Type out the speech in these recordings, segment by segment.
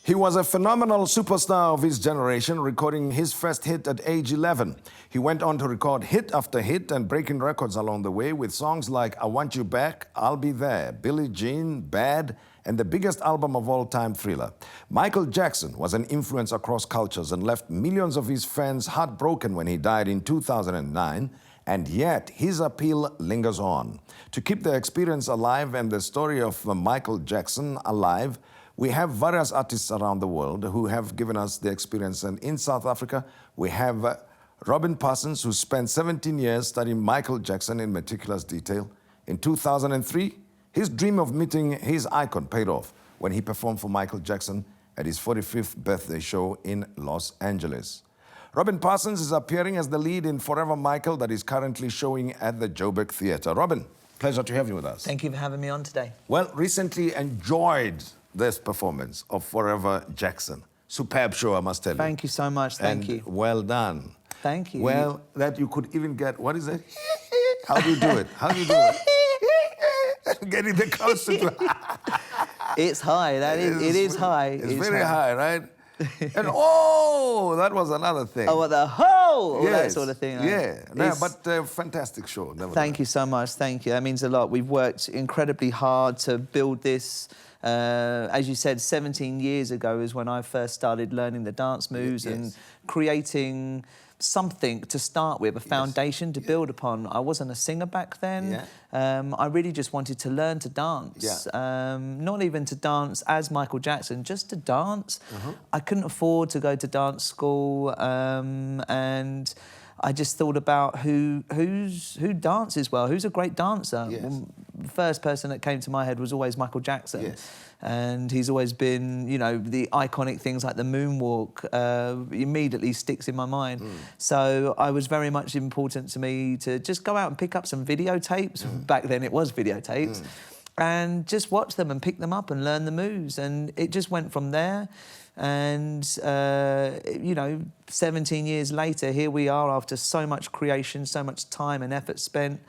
He was a phenomenal superstar of his generation, recording his first hit at age 11. He went on to record hit after hit and breaking records along the way with songs like I Want You Back, I'll Be There, Billie Jean, Bad, and the biggest album of all time, Thriller. Michael Jackson was an influence across cultures and left millions of his fans heartbroken when he died in 2009. And yet, his appeal lingers on. To keep the experience alive and the story of Michael Jackson alive, we have various artists around the world who have given us the experience. And in South Africa, we have Robin Parsons, who spent 17 years studying Michael Jackson in meticulous detail. In 2003, his dream of meeting his icon paid off when he performed for Michael Jackson at his 45th birthday show in Los Angeles. Robin Parsons is appearing as the lead in Forever Michael that is currently showing at the Joburg Theatre. Robin, pleasure to have you with us. Thank you for having me on today. Well, recently enjoyed this performance of Forever Jackson. Superb show, I must tell you. Thank you so much, thank you. Well done. Thank you. Well, that you could even get, what is it? How do you do it? How do you do it? Getting the crowds to do It's high, it is high. It's very high, right? And oh, that was another thing. Oh, what the whole, yes. that sort of thing. Yeah, no, but fantastic show. Thank you so much, thank you. That means a lot. We've worked incredibly hard to build this. As you said, 17 years ago is when I first started learning the dance moves and creating something to start with, a foundation to build upon. I wasn't a singer back then. I really just wanted to learn to dance. Not even to dance as Michael Jackson, just to dance. I couldn't afford to go to dance school, and I just thought about who dances well, who's a great dancer. Well, the first person that came to my head was always Michael Jackson. And he's always been, you know, the iconic things like the moonwalk immediately sticks in my mind. So I was very much important to me to just go out and pick up some videotapes. Back then it was videotapes. And just watch them and pick them up and learn the moves. And it just went from there. And, you know, 17 years later, here we are after so much creation, so much time and effort spent,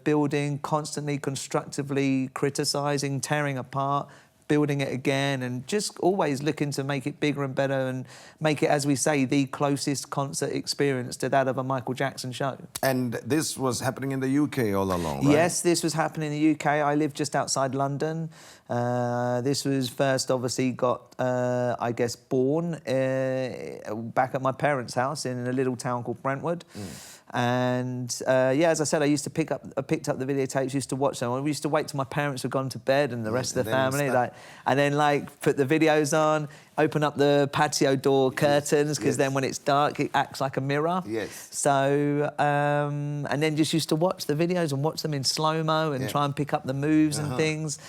building, constantly, constructively criticising, tearing apart, building it again, and just always looking to make it bigger and better and make it, as we say, the closest concert experience to that of a Michael Jackson show. And this was happening in the UK all along, right? Yes, this was happening in the UK. I live just outside London. This was first obviously got, I guess, born back at my parents' house in a little town called Brentwood. And yeah, as I said, I picked up the videotapes, used to watch them. We used to wait till my parents had gone to bed and the rest of the family, and then put the videos on, open up the patio door curtains, because then when it's dark, it acts like a mirror. So, and then just used to watch the videos and watch them in slow-mo and try and pick up the moves and things.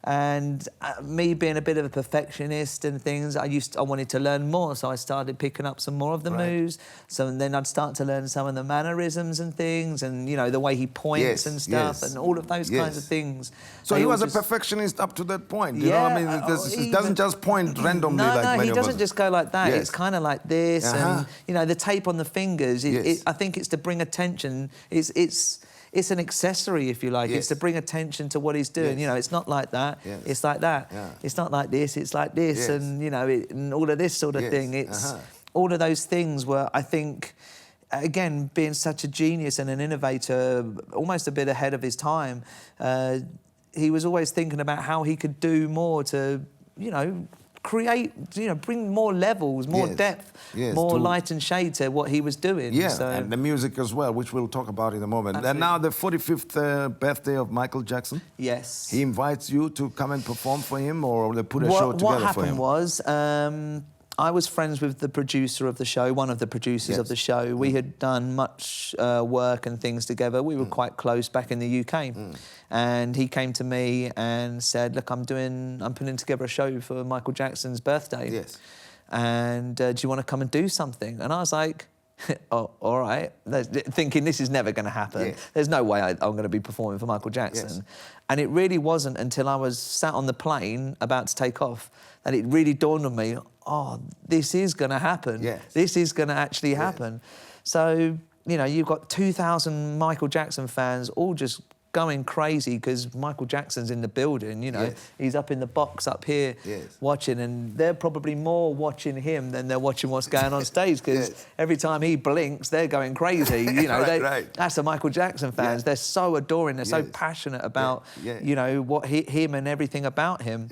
And me being a bit of a perfectionist and things, I wanted to learn more, so I started picking up some more of the moves. So then I'd start to learn some of the mannerisms and things, and you know, the way he points and stuff, and all of those kinds of things. So he was a perfectionist up to that point. You know, I mean, he doesn't just point randomly like many of us. No, he doesn't just go like that. It's kind of like this, and you know, the tape on the fingers. I think it's to bring attention. It's an accessory, if you like. It's to bring attention to what he's doing. You know, it's not like that. It's like that. It's not like this. It's like this, and you know, and all of this sort of thing. It's all of those things were, I think, again, being such a genius and an innovator, almost a bit ahead of his time. He was always thinking about how he could do more to, you know, create, you know, bring more levels, more depth, more light and shade to what he was doing. So. And the music as well, which we'll talk about in a moment. Absolutely. And now the 45th birthday of Michael Jackson. Yes. He invites you to come and perform for him, or they put a show together for him? What happened was, I was friends with the producer of the show, one of the producers of the show. We had done much work and things together. We were quite close back in the UK. And he came to me and said, look, I'm putting together a show for Michael Jackson's birthday. And do you want to come and do something? And I was like, oh, all right. Thinking this is never going to happen. There's no way I'm going to be performing for Michael Jackson. And it really wasn't until I was sat on the plane about to take off that it really dawned on me, oh, this is going to happen. This is going to actually happen. So, you know, you've got 2,000 Michael Jackson fans all just going crazy because Michael Jackson's in the building, you know. Yes. He's up in the box up here watching, and they're probably more watching him than they're watching what's going on stage, because every time he blinks, they're going crazy. You know, that's the Michael Jackson fans. They're so adoring, they're so passionate about, you know, what him and everything about him.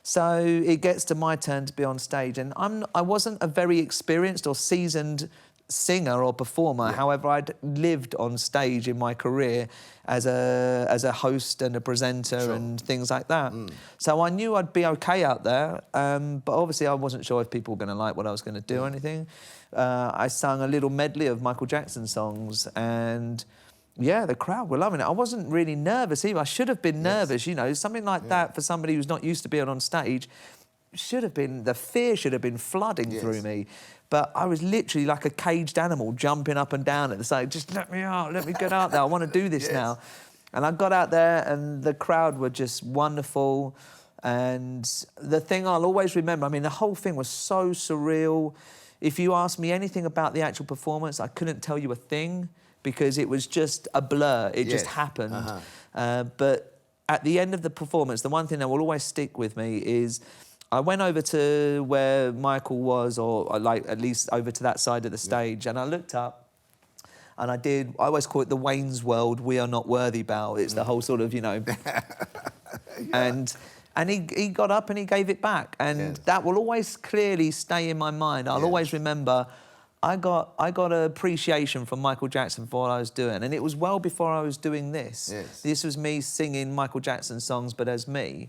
So it gets to my turn to be on stage, and I wasn't a very experienced or seasoned singer or performer. However, I'd lived on stage in my career as a host and a presenter and things like that. So I knew I'd be okay out there, but obviously I wasn't sure if people were going to like what I was going to do or anything. I sang a little medley of Michael Jackson songs, and yeah, the crowd were loving it. I wasn't really nervous either. I should have been nervous, you know. Something like that for somebody who's not used to being on stage should have been, the fear should have been flooding through me. But I was literally like a caged animal jumping up and down at the stage. Just let me out, let me get out there. I want to do this now. And I got out there, and the crowd were just wonderful. And the thing I'll always remember, I mean, the whole thing was so surreal. If you asked me anything about the actual performance, I couldn't tell you a thing, because it was just a blur. It just happened. But at the end of the performance, the one thing that will always stick with me is I went over to where Michael was, or like at least over to that side of the stage, and I looked up, and I always call it the Wayne's World, we are not worthy bow. It's the whole sort of, you know. And he got up and he gave it back, and that will always clearly stay in my mind. I'll always remember I got an appreciation from Michael Jackson for what I was doing, and it was well before I was doing this. This was me singing Michael Jackson songs, but as me.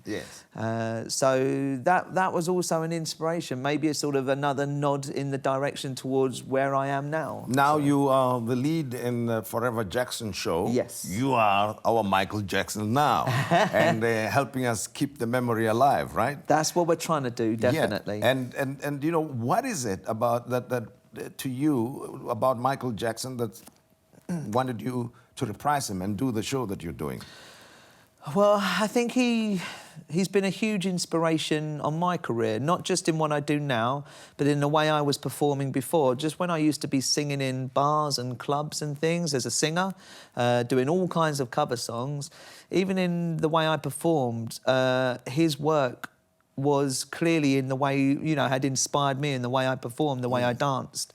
So that was also an inspiration. Maybe it's sort of another nod in the direction towards where I am now. Now you are the lead in the Forever Jackson show. You are our Michael Jackson now, and helping us keep the memory alive, right? That's what we're trying to do, definitely. And you know, what is it about that to you about Michael Jackson that wanted you to reprise him and do the show that you're doing? Well, I think he's been a huge inspiration on my career, not just in what I do now, but in the way I was performing before. Just when I used to be singing in bars and clubs and things as a singer, doing all kinds of cover songs, even in the way I performed, his work was clearly in the way, you know, had inspired me in the way I performed, the way I danced.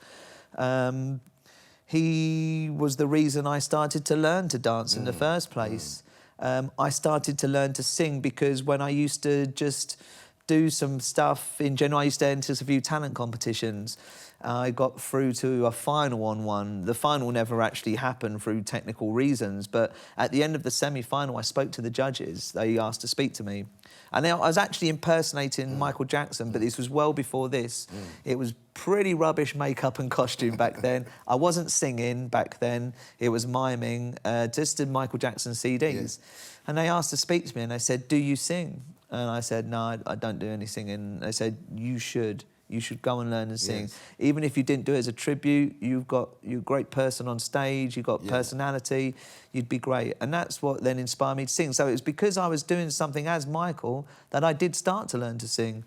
He was the reason I started to learn to dance in the first place. I started to learn to sing because when I used to just do some stuff in general, I used to enter a few talent competitions. I got through to a final on one. The final never actually happened through technical reasons, but at the end of the semi-final, I spoke to the judges. They asked to speak to me. And I was actually impersonating Michael Jackson, but this was well before this. It was pretty rubbish makeup and costume back then. I wasn't singing back then. It was miming, just in Michael Jackson CDs. And they asked to speak to me, and they said, do you sing? And I said, no, I don't do any singing. They said, you should. You should go and learn and sing. Even if you didn't do it as a tribute, you're a great person on stage, you've got personality, you'd be great. And that's what then inspired me to sing. So it was because I was doing something as Michael that I did start to learn to sing.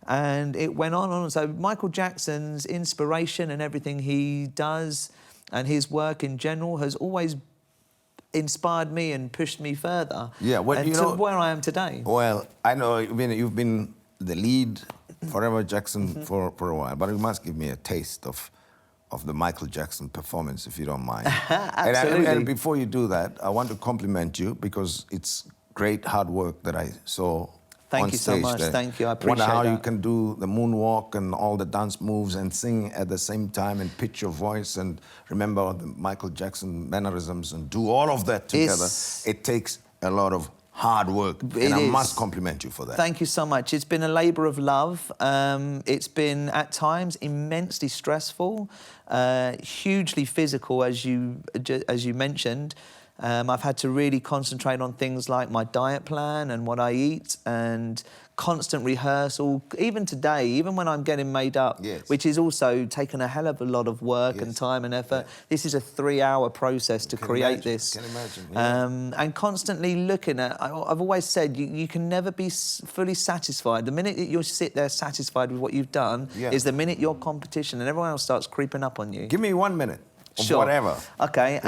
And it went on and on. So Michael Jackson's inspiration and everything he does and his work in general has always inspired me and pushed me further well, you know, to where I am today. Well, I know you've been the lead Forever Jackson for a while, but you must give me a taste of the Michael Jackson performance, if you don't mind. Absolutely. And before you do that, I want to compliment you because it's great hard work that I saw Thank on you stage so much. there. Thank you. I appreciate wonder how that. you can do the moonwalk and all the dance moves and sing at the same time and pitch your voice and remember the Michael Jackson mannerisms and do all of that together. It takes a lot of hard work, and I must compliment you for that. Thank you so much. It's been a labour of love. It's been, at times, immensely stressful, hugely physical, as you mentioned. I've had to really concentrate on things like my diet plan and what I eat and constant rehearsal. Even today, even when I'm getting made up, which is also taken a hell of a lot of work and time and effort. This is a 3-hour process to create this. Can imagine. And constantly looking at, I've always said, you can never be fully satisfied. The minute that you sit there satisfied with what you've done is the minute your competition and everyone else starts creeping up on you. Give me 1 minute of Sure. whatever. Okay.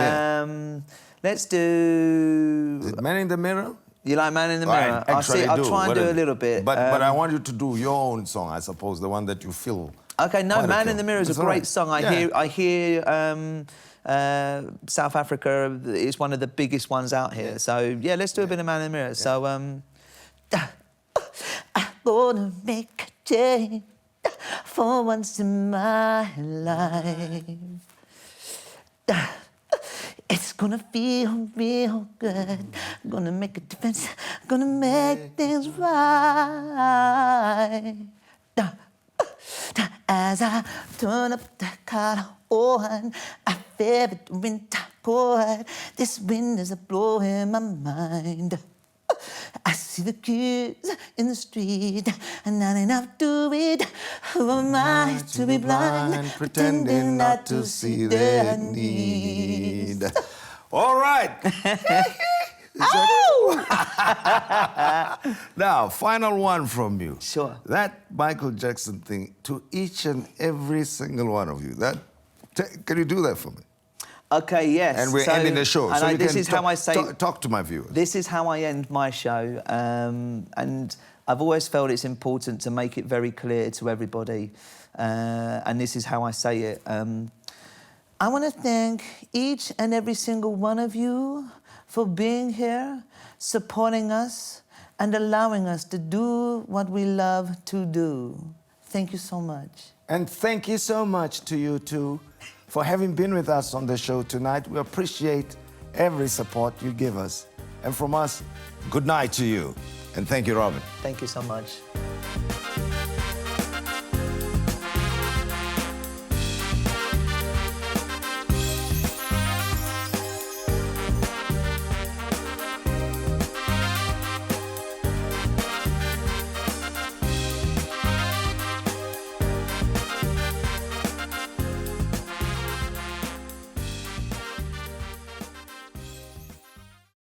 Let's do... Is it Man in the Mirror? You like Man in the Mirror? Actually, I'll try and do a little bit. But I want you to do your own song, I suppose, the one that you feel. Okay, no, Man in the Mirror is a great song. I hear South Africa is one of the biggest ones out here. So, yeah, let's do a bit of Man in the Mirror. So, I wanna make a change for once in my life. It's gonna feel real good. Gonna make a difference. Gonna make things right. As I turn up the collar on, I feel it winter cold. This wind is blowing my mind. I see the kids in the street, and not enough do it. Who am I to be blind, pretending not to see their need? All right. Oh! Now, final one from you. Sure. That Michael Jackson thing to each and every single one of you. Can you do that for me? Okay, yes. And we're ending the show. And So you this can is how I say... talk to my viewers. This is how I end my show. And I've always felt it's important to make it very clear to everybody. And this is how I say it. I want to thank each and every single one of you for being here, supporting us, and allowing us to do what we love to do. Thank you so much. And thank you so much to you two for having been with us on the show tonight. We appreciate every support you give us. And from us, good night to you. And thank you, Robin. Thank you so much.